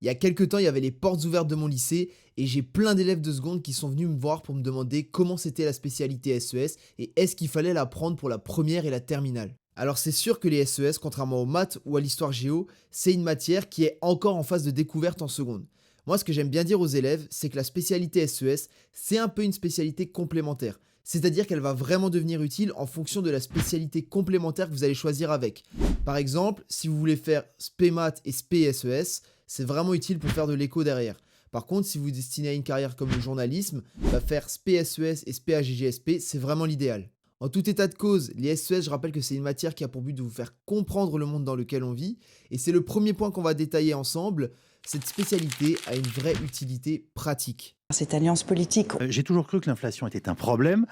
Il y a quelques temps, il y avait les portes ouvertes de mon lycée et j'ai plein d'élèves de seconde qui sont venus me voir pour me demander comment c'était la spécialité SES et est-ce qu'il fallait la prendre pour la première et la terminale. Alors c'est sûr que les SES, contrairement aux maths ou à l'histoire géo, c'est une matière qui est encore en phase de découverte en seconde. Moi, ce que j'aime bien dire aux élèves, c'est que la spécialité SES, c'est un peu une spécialité complémentaire. C'est-à-dire qu'elle va vraiment devenir utile en fonction de la spécialité complémentaire que vous allez choisir avec. Par exemple, si vous voulez faire spé maths et spé SES, c'est vraiment utile pour faire de l'écho derrière. Par contre, si vous vous destinez à une carrière comme le journalisme, faire spé SES et spé AGGSP, c'est vraiment l'idéal. En tout état de cause, les SES, je rappelle que c'est une matière qui a pour but de vous faire comprendre le monde dans lequel on vit, et c'est le premier point qu'on va détailler ensemble. Cette spécialité a une vraie utilité pratique. Cette alliance politique. J'ai toujours cru que l'inflation était un problème.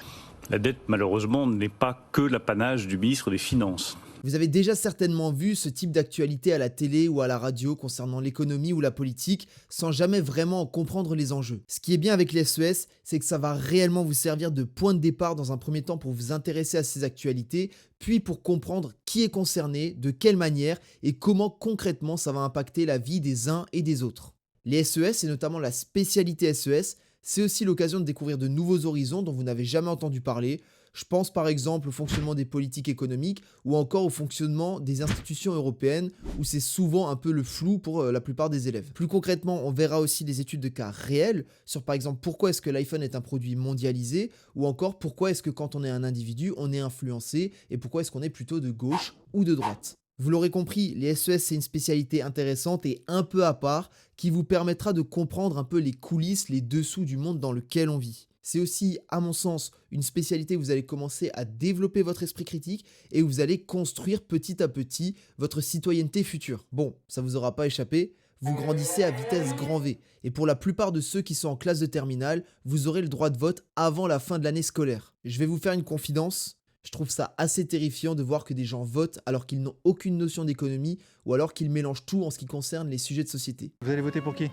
La dette, malheureusement, n'est pas que l'apanage du ministre des Finances. Vous avez déjà certainement vu ce type d'actualité à la télé ou à la radio concernant l'économie ou la politique sans jamais vraiment en comprendre les enjeux. Ce qui est bien avec les SES, c'est que ça va réellement vous servir de point de départ dans un premier temps pour vous intéresser à ces actualités, puis pour comprendre qui est concerné, de quelle manière et comment concrètement ça va impacter la vie des uns et des autres. Les SES et notamment la spécialité SES, c'est aussi l'occasion de découvrir de nouveaux horizons dont vous n'avez jamais entendu parler. Je pense par exemple au fonctionnement des politiques économiques ou encore au fonctionnement des institutions européennes où c'est souvent un peu le flou pour la plupart des élèves. Plus concrètement, on verra aussi des études de cas réels sur par exemple pourquoi est-ce que l'iPhone est un produit mondialisé ou encore pourquoi est-ce que quand on est un individu, on est influencé et pourquoi est-ce qu'on est plutôt de gauche ou de droite. Vous l'aurez compris, les SES c'est une spécialité intéressante et un peu à part qui vous permettra de comprendre un peu les coulisses, les dessous du monde dans lequel on vit. C'est aussi, à mon sens, une spécialité où vous allez commencer à développer votre esprit critique et où vous allez construire petit à petit votre citoyenneté future. Bon, ça vous aura pas échappé, vous grandissez à vitesse grand V. Et pour la plupart de ceux qui sont en classe de terminale, vous aurez le droit de vote avant la fin de l'année scolaire. Je vais vous faire une confidence. Je trouve ça assez terrifiant de voir que des gens votent alors qu'ils n'ont aucune notion d'économie ou alors qu'ils mélangent tout en ce qui concerne les sujets de société. Vous allez voter pour qui?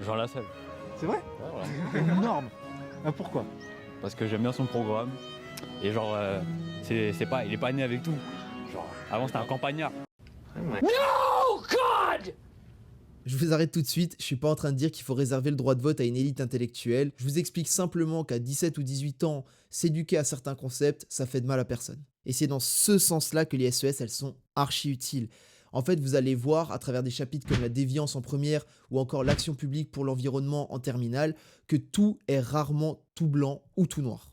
Jean Lassalle. C'est vrai? Ouais, voilà. C'est énorme. Ah, pourquoi? Parce que j'aime bien son programme. Et genre, c'est pas, il est pas né avec tout. Genre, avant c'était un campagnard. Je vous arrête tout de suite, je suis pas en train de dire qu'il faut réserver le droit de vote à une élite intellectuelle, je vous explique simplement qu'à 17 ou 18 ans, s'éduquer à certains concepts, ça fait de mal à personne. Et c'est dans ce sens-là que les SES, elles sont archi utiles. En fait, vous allez voir à travers des chapitres comme la déviance en première ou encore l'action publique pour l'environnement en terminale que tout est rarement tout blanc ou tout noir.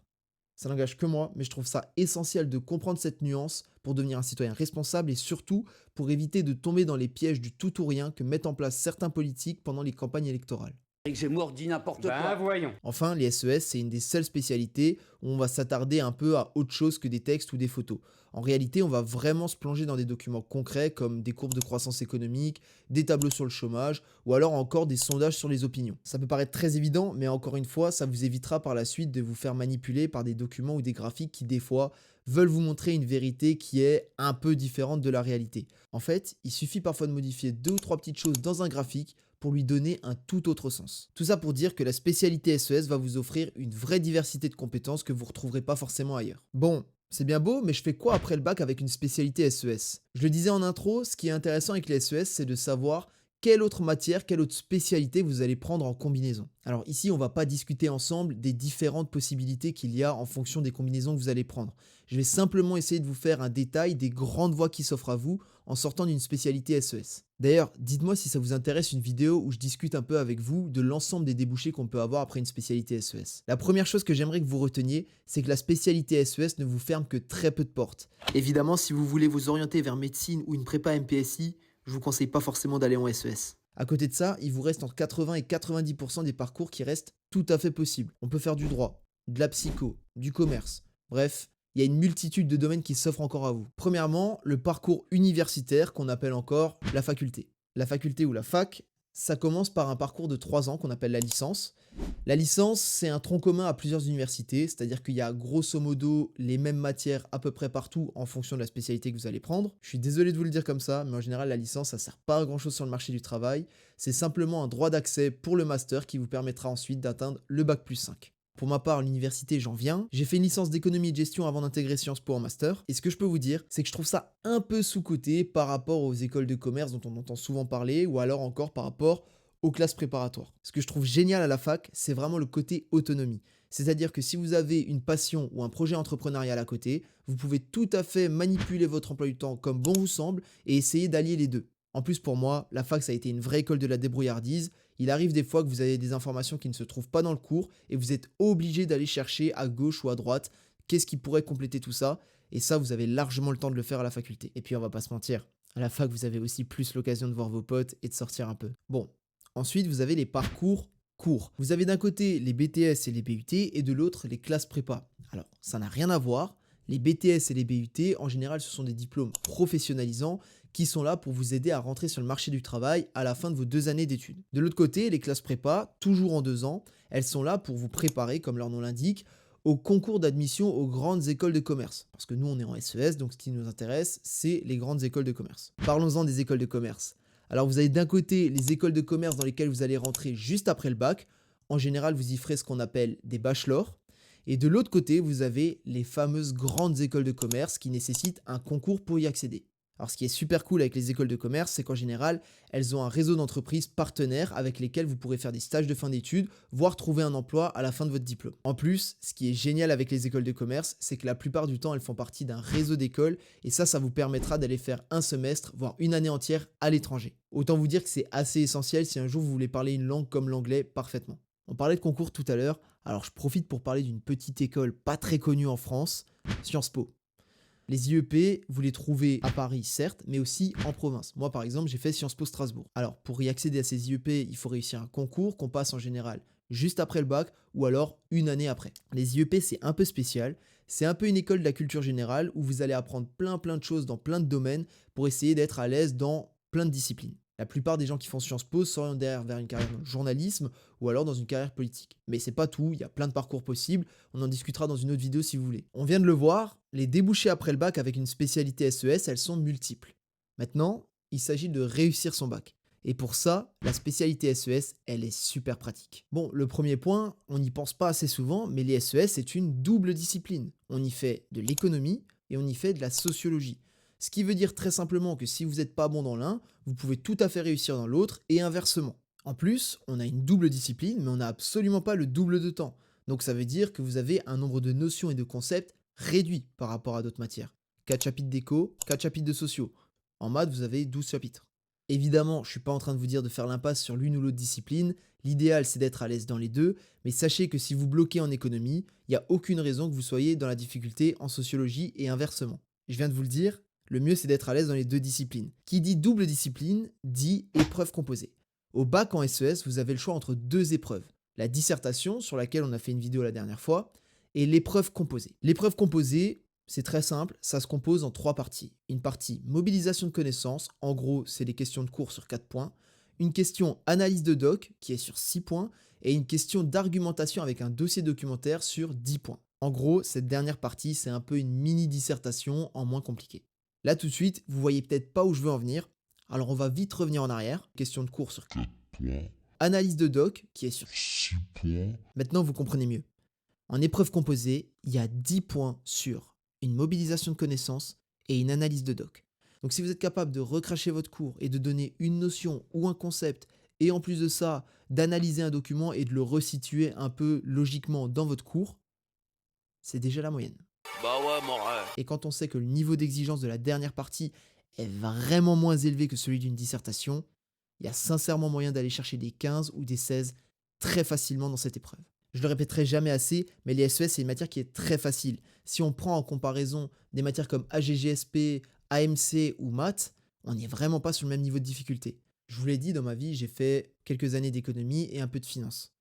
Ça n'engage que moi, mais je trouve ça essentiel de comprendre cette nuance pour devenir un citoyen responsable et surtout pour éviter de tomber dans les pièges du tout ou rien que mettent en place certains politiques pendant les campagnes électorales. Éric Zemmour dit n'importe quoi. voyons. Enfin, les SES, c'est une des seules spécialités où on va s'attarder un peu à autre chose que des textes ou des photos. En réalité, on va vraiment se plonger dans des documents concrets comme des courbes de croissance économique, des tableaux sur le chômage ou alors encore des sondages sur les opinions. Ça peut paraître très évident, mais encore une fois, ça vous évitera par la suite de vous faire manipuler par des documents ou des graphiques qui, des fois, veulent vous montrer une vérité qui est un peu différente de la réalité. En fait, il suffit parfois de modifier 2 ou 3 petites choses dans un graphique pour lui donner un tout autre sens. Tout ça pour dire que la spécialité SES va vous offrir une vraie diversité de compétences que vous ne retrouverez pas forcément ailleurs. Bon, c'est bien beau, mais je fais quoi après le bac avec une spécialité SES? Je le disais en intro, ce qui est intéressant avec les SES, c'est de savoir quelle autre matière, quelle autre spécialité vous allez prendre en combinaison. Alors ici, on va pas discuter ensemble des différentes possibilités qu'il y a en fonction des combinaisons que vous allez prendre. Je vais simplement essayer de vous faire un détail des grandes voies qui s'offrent à vous en sortant d'une spécialité SES. D'ailleurs, dites-moi si ça vous intéresse une vidéo où je discute un peu avec vous de l'ensemble des débouchés qu'on peut avoir après une spécialité SES. La première chose que j'aimerais que vous reteniez, c'est que la spécialité SES ne vous ferme que très peu de portes. Évidemment, si vous voulez vous orienter vers médecine ou une prépa MPSI, je vous conseille pas forcément d'aller en SES. À côté de ça, il vous reste entre 80 et 90% des parcours qui restent tout à fait possibles. On peut faire du droit, de la psycho, du commerce, bref, il y a une multitude de domaines qui s'offrent encore à vous. Premièrement, le parcours universitaire qu'on appelle encore la faculté. La faculté ou la fac, ça commence par un parcours de 3 ans qu'on appelle la licence. La licence, c'est un tronc commun à plusieurs universités, c'est-à-dire qu'il y a grosso modo les mêmes matières à peu près partout en fonction de la spécialité que vous allez prendre. Je suis désolé de vous le dire comme ça, mais en général, la licence, ça sert pas à grand-chose sur le marché du travail. C'est simplement un droit d'accès pour le master qui vous permettra ensuite d'atteindre le bac+5. Pour ma part, à l'université, j'en viens. J'ai fait une licence d'économie et de gestion avant d'intégrer Sciences Po en master. Et ce que je peux vous dire, c'est que je trouve ça un peu sous-coté par rapport aux écoles de commerce dont on entend souvent parler, ou alors encore par rapport aux classes préparatoires. Ce que je trouve génial à la fac, c'est vraiment le côté autonomie. C'est-à-dire que si vous avez une passion ou un projet entrepreneurial à côté, vous pouvez tout à fait manipuler votre emploi du temps comme bon vous semble et essayer d'allier les deux. En plus pour moi, la fac ça a été une vraie école de la débrouillardise. Il arrive des fois que vous avez des informations qui ne se trouvent pas dans le cours et vous êtes obligé d'aller chercher à gauche ou à droite qu'est-ce qui pourrait compléter tout ça. Et ça, vous avez largement le temps de le faire à la faculté. Et puis on va pas se mentir, à la fac vous avez aussi plus l'occasion de voir vos potes et de sortir un peu. Bon, ensuite vous avez les parcours cours. Vous avez d'un côté les BTS et les BUT et de l'autre les classes prépa. Alors ça n'a rien à voir. Les BTS et les BUT, en général, ce sont des diplômes professionnalisants qui sont là pour vous aider à rentrer sur le marché du travail à la fin de vos 2 années d'études. De l'autre côté, les classes prépa, toujours en 2 ans, elles sont là pour vous préparer, comme leur nom l'indique, au concours d'admission aux grandes écoles de commerce. Parce que nous, on est en SES, donc ce qui nous intéresse, c'est les grandes écoles de commerce. Parlons-en des écoles de commerce. Alors vous avez d'un côté les écoles de commerce dans lesquelles vous allez rentrer juste après le bac. En général, vous y ferez ce qu'on appelle des bachelors. Et de l'autre côté, vous avez les fameuses grandes écoles de commerce qui nécessitent un concours pour y accéder. Alors ce qui est super cool avec les écoles de commerce, c'est qu'en général, elles ont un réseau d'entreprises partenaires avec lesquels vous pourrez faire des stages de fin d'études, voire trouver un emploi à la fin de votre diplôme. En plus, ce qui est génial avec les écoles de commerce, c'est que la plupart du temps, elles font partie d'un réseau d'écoles et ça vous permettra d'aller faire un semestre, voire une année entière à l'étranger. Autant vous dire que c'est assez essentiel si un jour vous voulez parler une langue comme l'anglais parfaitement. On parlait de concours tout à l'heure, alors je profite pour parler d'une petite école pas très connue en France, Sciences Po. Les IEP, vous les trouvez à Paris certes, mais aussi en province. Moi par exemple, j'ai fait Sciences Po Strasbourg. Alors pour y accéder à ces IEP, il faut réussir un concours qu'on passe en général juste après le bac ou alors une année après. Les IEP c'est un peu spécial, c'est un peu une école de la culture générale où vous allez apprendre plein de choses dans plein de domaines pour essayer d'être à l'aise dans plein de disciplines. La plupart des gens qui font Sciences Po s'orientent derrière vers une carrière dans le journalisme ou alors dans une carrière politique. Mais c'est pas tout, il y a plein de parcours possibles, on en discutera dans une autre vidéo si vous voulez. On vient de le voir, les débouchés après le bac avec une spécialité SES, elles sont multiples. Maintenant, il s'agit de réussir son bac. Et pour ça, la spécialité SES, elle est super pratique. Bon, le premier point, on n'y pense pas assez souvent, mais les SES, c'est une double discipline. On y fait de l'économie et on y fait de la sociologie. Ce qui veut dire très simplement que si vous n'êtes pas bon dans l'un, vous pouvez tout à fait réussir dans l'autre et inversement. En plus, on a une double discipline, mais on n'a absolument pas le double de temps. Donc ça veut dire que vous avez un nombre de notions et de concepts réduit par rapport à d'autres matières. 4 chapitres d'éco, 4 chapitres de sociaux. En maths, vous avez 12 chapitres. Évidemment, je ne suis pas en train de vous dire de faire l'impasse sur l'une ou l'autre discipline. L'idéal, c'est d'être à l'aise dans les deux, mais sachez que si vous bloquez en économie, il n'y a aucune raison que vous soyez dans la difficulté en sociologie et inversement. Je viens de vous le dire, le mieux c'est d'être à l'aise dans les deux disciplines. Qui dit double discipline, dit épreuve composée. Au bac en SES, vous avez le choix entre 2 épreuves. La dissertation, sur laquelle on a fait une vidéo la dernière fois, et l'épreuve composée. L'épreuve composée, c'est très simple, ça se compose en 3 parties. Une partie mobilisation de connaissances, en gros c'est des questions de cours sur 4 points. Une question analyse de doc, qui est sur 6 points. Et une question d'argumentation avec un dossier documentaire sur 10 points. En gros, cette dernière partie, c'est un peu une mini-dissertation en moins compliqué. Là tout de suite, vous voyez peut-être pas où je veux en venir, alors on va vite revenir en arrière. Question de cours sur 4 points. Analyse de doc, qui est sur 6 points. Maintenant vous comprenez mieux. En épreuve composée, il y a 10 points sur une mobilisation de connaissances et une analyse de doc. Donc si vous êtes capable de recracher votre cours et de donner une notion ou un concept, et en plus de ça, d'analyser un document et de le resituer un peu logiquement dans votre cours, c'est déjà la moyenne. Bah ouais, mon rêve. Et quand on sait que le niveau d'exigence de la dernière partie est vraiment moins élevé que celui d'une dissertation, il y a sincèrement moyen d'aller chercher des 15 ou des 16 très facilement dans cette épreuve. Je le répéterai jamais assez, mais les SES c'est une matière qui est très facile. Si on prend en comparaison des matières comme AGGSP, AMC ou maths, on n'est vraiment pas sur le même niveau de difficulté. Je vous l'ai dit, dans ma vie, j'ai fait quelques années d'économie et un peu de finance.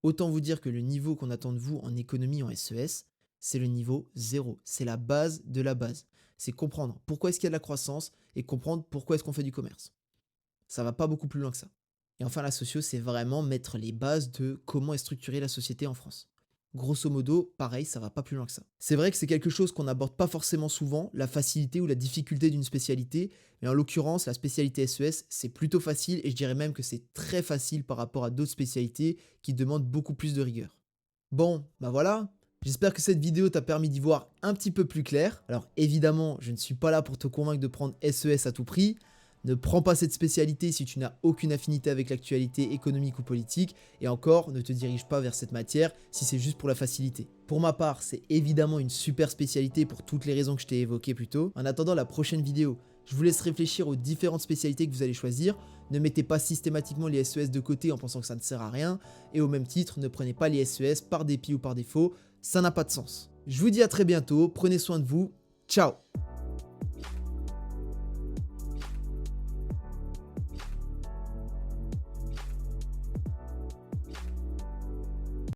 Autant vous dire que le niveau qu'on attend de vous en économie en SES, c'est le niveau 0. C'est la base de la base. C'est comprendre pourquoi est-ce qu'il y a de la croissance et comprendre pourquoi est-ce qu'on fait du commerce. Ça va pas beaucoup plus loin que ça. Et enfin, la socio, c'est vraiment mettre les bases de comment est structurée la société en France. Grosso modo, pareil, ça va pas plus loin que ça. C'est vrai que c'est quelque chose qu'on n'aborde pas forcément souvent, la facilité ou la difficulté d'une spécialité, mais en l'occurrence, la spécialité SES, c'est plutôt facile et je dirais même que c'est très facile par rapport à d'autres spécialités qui demandent beaucoup plus de rigueur. Bon, bah voilà. J'espère que cette vidéo t'a permis d'y voir un petit peu plus clair. Alors évidemment, je ne suis pas là pour te convaincre de prendre SES à tout prix, Ne prends pas cette spécialité si tu n'as aucune affinité avec l'actualité économique ou politique, et encore, ne te dirige pas vers cette matière si c'est juste pour la facilité. Pour ma part, c'est évidemment une super spécialité pour toutes les raisons que je t'ai évoquées plus tôt. En attendant la prochaine vidéo, je vous laisse réfléchir aux différentes spécialités que vous allez choisir. Ne mettez pas systématiquement les SES de côté en pensant que ça ne sert à rien, et au même titre, ne prenez pas les SES par dépit ou par défaut, ça n'a pas de sens. Je vous dis à très bientôt, prenez soin de vous, ciao!